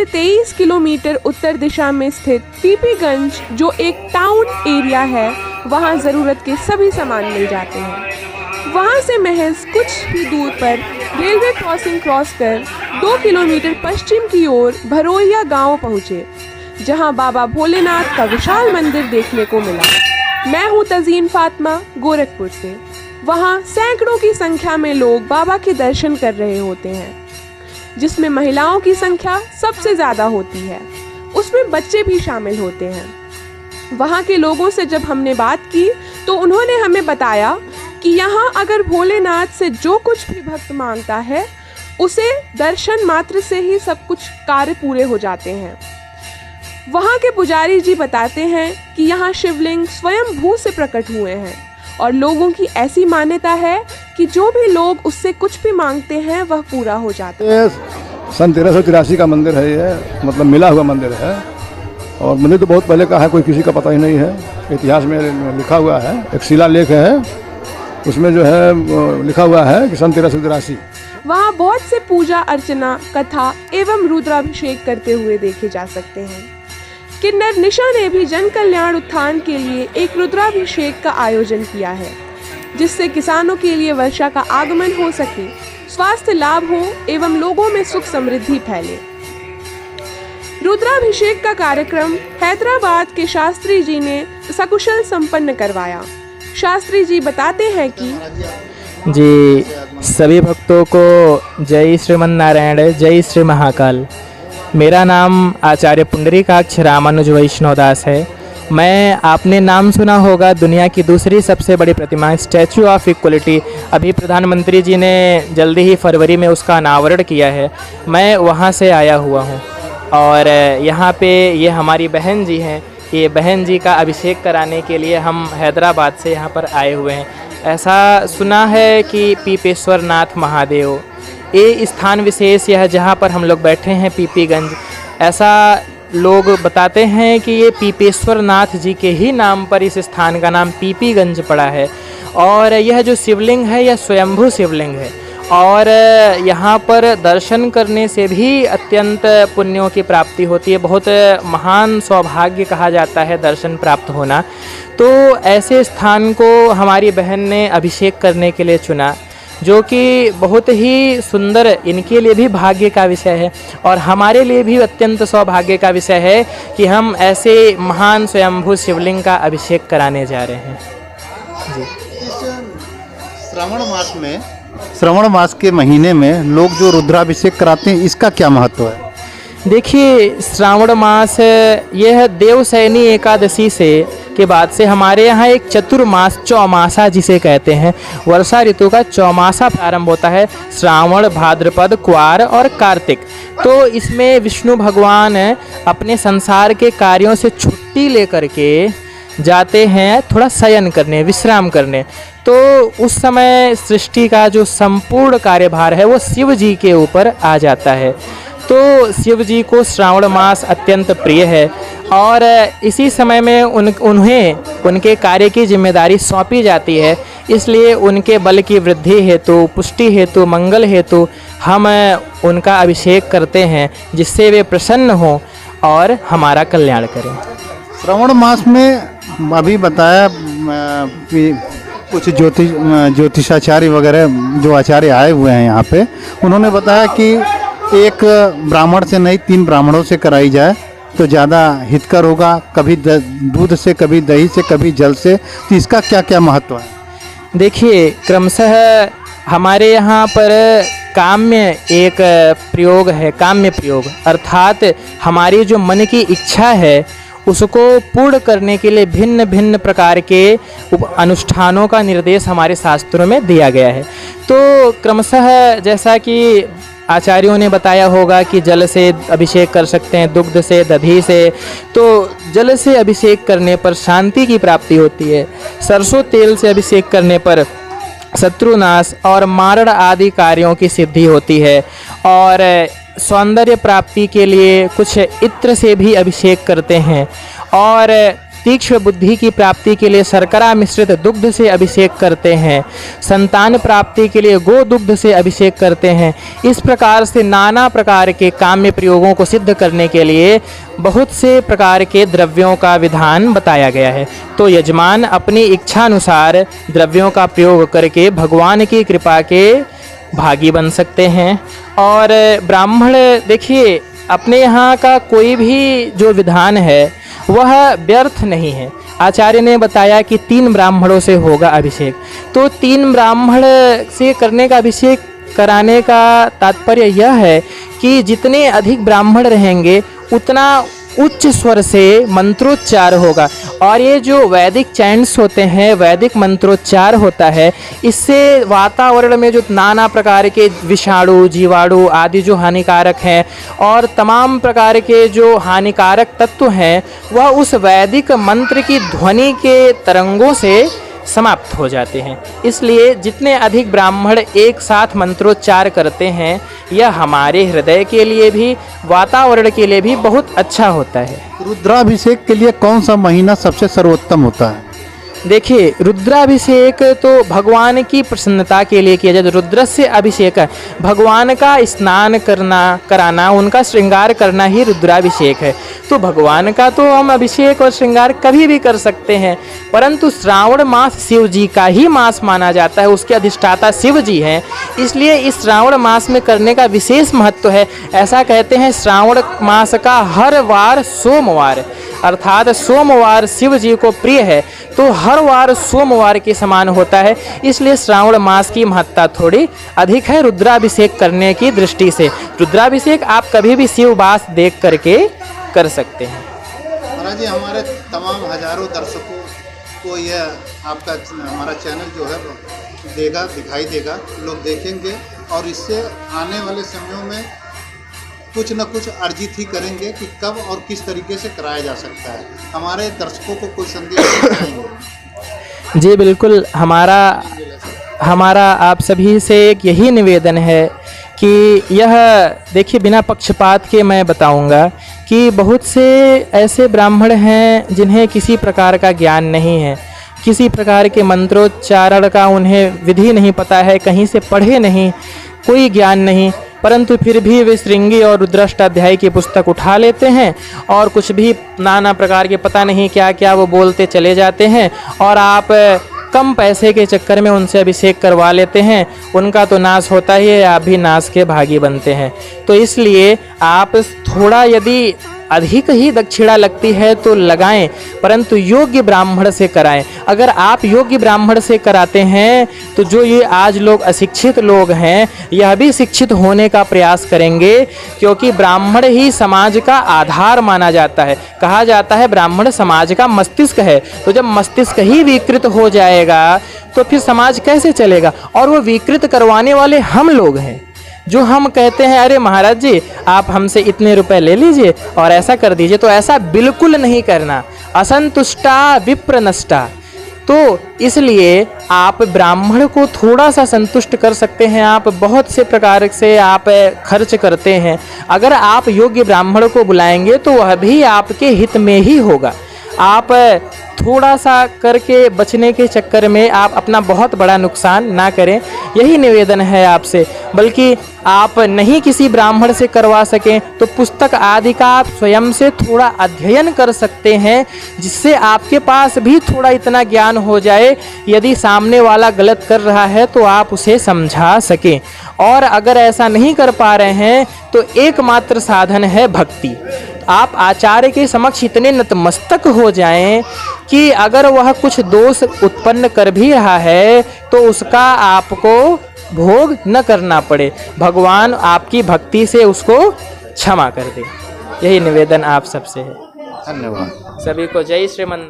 से 23 किलोमीटर उत्तर दिशा में स्थित पीपीगंज जो एक टाउन एरिया है, वहाँ ज़रूरत के सभी सामान मिल जाते हैं। वहाँ से महज कुछ ही दूर पर रेलवे क्रॉसिंग क्रॉस कर 2 किलोमीटर पश्चिम की ओर भरोइया गांव पहुँचे, जहां बाबा भोलेनाथ का विशाल मंदिर देखने को मिला। मैं हूं तज़ीन फातिमा, गोरखपुर से। वहां सैकड़ों की संख्या में लोग बाबा के दर्शन कर रहे होते हैं, जिसमें महिलाओं की संख्या सबसे ज़्यादा होती है। उसमें बच्चे भी शामिल होते हैं। वहां के लोगों से जब हमने बात की तो उन्होंने हमें बताया कि यहाँ अगर भोलेनाथ से जो कुछ भी भक्त मांगता है, उसे दर्शन मात्र से ही सब कुछ कार्य पूरे हो जाते हैं। वहाँ के पुजारी जी बताते हैं कि यहाँ शिवलिंग स्वयं भू से प्रकट हुए हैं और लोगों की ऐसी मान्यता है कि जो भी लोग उससे कुछ भी मांगते हैं वह पूरा हो जाता है। सन 1383 का मंदिर है ये, मतलब मिला हुआ मंदिर है। और मंदिर तो बहुत पहले का है, कोई किसी का पता ही नहीं है। इतिहास में लिखा हुआ है, एक शिलालेख है, उसमें जो है लिखा हुआ है कि सन 1383। वहाँ बहुत से पूजा अर्चना, कथा एवं रुद्राभिषेक करते हुए देखे जा सकते हैं। किन्नर निशा ने भी जन कल्याण उत्थान के लिए एक रुद्राभिषेक का आयोजन किया है, जिससे किसानों के लिए वर्षा का आगमन हो सके, स्वास्थ्य लाभ हो एवं लोगों में सुख समृद्धि फैले। रुद्राभिषेक का कार्यक्रम हैदराबाद के शास्त्री जी ने सकुशल संपन्न करवाया। शास्त्री जी बताते हैं कि जी, सभी भक्तों को जय श्रीमन नारायण, जय श्री महाकाल। मेरा नाम आचार्य पुंडरीकाक्ष रामानुज वैष्णवदास है। मैं, आपने नाम सुना होगा, दुनिया की दूसरी सबसे बड़ी प्रतिमा स्टैचू ऑफ इक्वलिटी, अभी प्रधानमंत्री जी ने जल्दी ही फरवरी में उसका अनावरण किया है। मैं वहाँ से आया हुआ हूँ और यहाँ पे ये हमारी बहन जी हैं। ये बहन जी का अभिषेक कराने के लिए हम हैदराबाद से यहाँ पर आए हुए हैं। ऐसा सुना है कि पीपेश्वर नाथ महादेव, ये स्थान विशेष यह जहाँ पर हम लोग बैठे हैं पीपीगंज, ऐसा लोग बताते हैं कि ये पीपेश्वर नाथ जी के ही नाम पर इस स्थान का नाम पीपीगंज पड़ा है। और यह जो शिवलिंग है यह स्वयंभू शिवलिंग है और यहाँ पर दर्शन करने से भी अत्यंत पुण्यों की प्राप्ति होती है। बहुत महान सौभाग्य कहा जाता है दर्शन प्राप्त होना। तो ऐसे स्थान को हमारी बहन ने अभिषेक करने के लिए चुना, जो कि बहुत ही सुंदर, इनके लिए भी भाग्य का विषय है और हमारे लिए भी अत्यंत सौभाग्य का विषय है कि हम ऐसे महान स्वयंभू शिवलिंग का अभिषेक कराने जा रहे हैं। जी, श्रावण मास के महीने में लोग जो रुद्राभिषेक कराते हैं, इसका क्या महत्व है? देखिए, श्रावण मास यह देवसैनी एकादशी से के बाद से हमारे यहाँ एक चतुर्मास, चौमासा जिसे कहते हैं, वर्षा ऋतु का चौमासा प्रारंभ होता है। श्रावण, भाद्रपद, क्वार और कार्तिक। तो इसमें विष्णु भगवान अपने संसार के कार्यों से छुट्टी लेकर के जाते हैं थोड़ा शयन करने, विश्राम करने। तो उस समय सृष्टि का जो संपूर्ण कार्यभार है वो शिव जी के ऊपर आ जाता है। तो शिव जी को श्रावण मास अत्यंत प्रिय है और इसी समय में उन्हें उनके कार्य की जिम्मेदारी सौंपी जाती है। इसलिए उनके बल की वृद्धि हेतु, पुष्टि हेतु, मंगल हेतु हम उनका अभिषेक करते हैं, जिससे वे प्रसन्न हों और हमारा कल्याण करें। श्रावण मास में अभी बताया कि कुछ ज्योतिषाचार्य वगैरह जो आचार्य आए हुए हैं यहाँ पे, उन्होंने बताया कि एक ब्राह्मण से नहीं 3 ब्राह्मणों से कराई जाए तो ज़्यादा हितकर होगा, कभी दूध से, कभी दही से, कभी जल से। तो इसका क्या क्या महत्व है? देखिए, क्रमशः हमारे यहाँ पर काम्य एक प्रयोग है, काम्य प्रयोग, अर्थात हमारी जो मन की इच्छा है उसको पूर्ण करने के लिए भिन्न भिन्न प्रकार के अनुष्ठानों का निर्देश हमारे शास्त्रों में दिया गया है। तो क्रमशः जैसा कि आचार्यों ने बताया होगा कि जल से अभिषेक कर सकते हैं, दुग्ध से, दधी से। तो जल से अभिषेक करने पर शांति की प्राप्ति होती है। सरसों तेल से अभिषेक करने पर शत्रुनाश और मारण आदि कार्यों की सिद्धि होती है। और सौंदर्य प्राप्ति के लिए कुछ इत्र से भी अभिषेक करते हैं। और तीक्ष्ण बुद्धि की प्राप्ति के लिए शर्करा मिश्रित दुग्ध से अभिषेक करते हैं, संतान प्राप्ति के लिए गो दुग्ध से अभिषेक करते हैं। इस प्रकार से नाना प्रकार के काम्य प्रयोगों को सिद्ध करने के लिए बहुत से प्रकार के द्रव्यों का विधान बताया गया है। तो यजमान अपनी इच्छा अनुसार द्रव्यों का प्रयोग करके भगवान की कृपा के भागी बन सकते हैं। और ब्राह्मण देखिए, अपने यहाँ का कोई भी जो विधान है वह व्यर्थ नहीं है। आचार्य ने बताया कि 3 ब्राह्मणों से होगा अभिषेक, तो 3 ब्राह्मण से करने का अभिषेक कराने का तात्पर्य यह है कि जितने अधिक ब्राह्मण रहेंगे उतना उच्च स्वर से मंत्रोच्चार होगा। और ये जो वैदिक चैंट्स होते हैं, वैदिक मंत्रोच्चार होता है, इससे वातावरण में जो नाना प्रकार के विषाणु, जीवाणु आदि जो हानिकारक हैं और तमाम प्रकार के जो हानिकारक तत्व हैं, वह उस वैदिक मंत्र की ध्वनि के तरंगों से समाप्त हो जाते हैं। इसलिए जितने अधिक ब्राह्मण एक साथ मंत्रोच्चार करते हैं, यह हमारे हृदय के लिए भी, वातावरण के लिए भी बहुत अच्छा होता है। रुद्राभिषेक के लिए कौन सा महीना सबसे सर्वोत्तम होता है? देखिए, रुद्राभिषेक तो भगवान की प्रसन्नता के लिए किया जाता है। रुद्र से अभिषेक है, भगवान का स्नान कराना, उनका श्रृंगार करना ही रुद्राभिषेक है। तो भगवान का तो हम अभिषेक और श्रृंगार कभी भी कर सकते हैं, परंतु श्रावण मास शिव जी का ही मास माना जाता है, उसके अधिष्ठाता शिव जी हैं, इसलिए इस श्रावण मास में करने का विशेष महत्व है। ऐसा कहते हैं, श्रावण मास का हर वार सोमवार, अर्थात सोमवार शिव जी को प्रिय है, तो हर वार सोमवार के समान होता है। इसलिए श्रावण मास की महत्ता थोड़ी अधिक है रुद्राभिषेक करने की दृष्टि से। रुद्राभिषेक आप कभी भी शिव वास देख करके कर सकते हैं। महाराज जी, हमारे तमाम हजारों दर्शकों को यह आपका हमारा चैनल जो है देगा, दिखाई देगा, लोग देखेंगे और इससे आने वाले समयों में कुछ न कुछ अर्जित ही करेंगे कि कब और किस तरीके से कराया जा सकता है। हमारे दर्शकों को कोई संदेश देंगे? जी बिल्कुल, हमारा आप सभी से एक यही निवेदन है कि यह देखिए, बिना पक्षपात के मैं बताऊंगा कि बहुत से ऐसे ब्राह्मण हैं जिन्हें किसी प्रकार का ज्ञान नहीं है, किसी प्रकार के मंत्रोच्चारण का उन्हें विधि नहीं पता है, कहीं से पढ़े नहीं, कोई ज्ञान नहीं, परंतु फिर भी वे श्रृंगी और रुद्राष्टाध्याय की पुस्तक उठा लेते हैं और कुछ भी नाना प्रकार के पता नहीं क्या क्या वो बोलते चले जाते हैं, और आप कम पैसे के चक्कर में उनसे अभिषेक करवा लेते हैं। उनका तो नाश होता ही है, आप भी नाश के भागी बनते हैं। तो इसलिए आप थोड़ा, यदि अधिक ही दक्षिणा लगती है तो लगाएं, परंतु योग्य ब्राह्मण से कराएं। अगर आप योग्य ब्राह्मण से कराते हैं तो जो ये आज लोग अशिक्षित लोग हैं, यह भी शिक्षित होने का प्रयास करेंगे, क्योंकि ब्राह्मण ही समाज का आधार माना जाता है। कहा जाता है ब्राह्मण समाज का मस्तिष्क है। तो जब मस्तिष्क ही विकृत हो जाएगा तो फिर समाज कैसे चलेगा? और वो विकृत करवाने वाले हम लोग हैं, जो हम कहते हैं अरे महाराज जी आप हमसे इतने रुपए ले लीजिए और ऐसा कर दीजिए। तो ऐसा बिल्कुल नहीं करना। असंतुष्टा विप्र नष्टा। तो इसलिए आप ब्राह्मण को थोड़ा सा संतुष्ट कर सकते हैं। आप बहुत से प्रकार से आप खर्च करते हैं, अगर आप योग्य ब्राह्मण को बुलाएंगे तो वह भी आपके हित में ही होगा। आप थोड़ा सा करके बचने के चक्कर में आप अपना बहुत बड़ा नुकसान ना करें, यही निवेदन है आपसे। बल्कि आप नहीं किसी ब्राह्मण से करवा सकें तो पुस्तक आदि का आप स्वयं से थोड़ा अध्ययन कर सकते हैं, जिससे आपके पास भी थोड़ा इतना ज्ञान हो जाए, यदि सामने वाला गलत कर रहा है तो आप उसे समझा सकें। और अगर ऐसा नहीं कर पा रहे हैं तो एकमात्र साधन है भक्ति। आप आचार्य के समक्ष इतने नतमस्तक हो जाएं कि अगर वह कुछ दोष उत्पन्न कर भी रहा है तो उसका आपको भोग न करना पड़े, भगवान आपकी भक्ति से उसको क्षमा कर दे। यही निवेदन आप सबसे है। धन्यवाद। सभी को जय श्रीमन।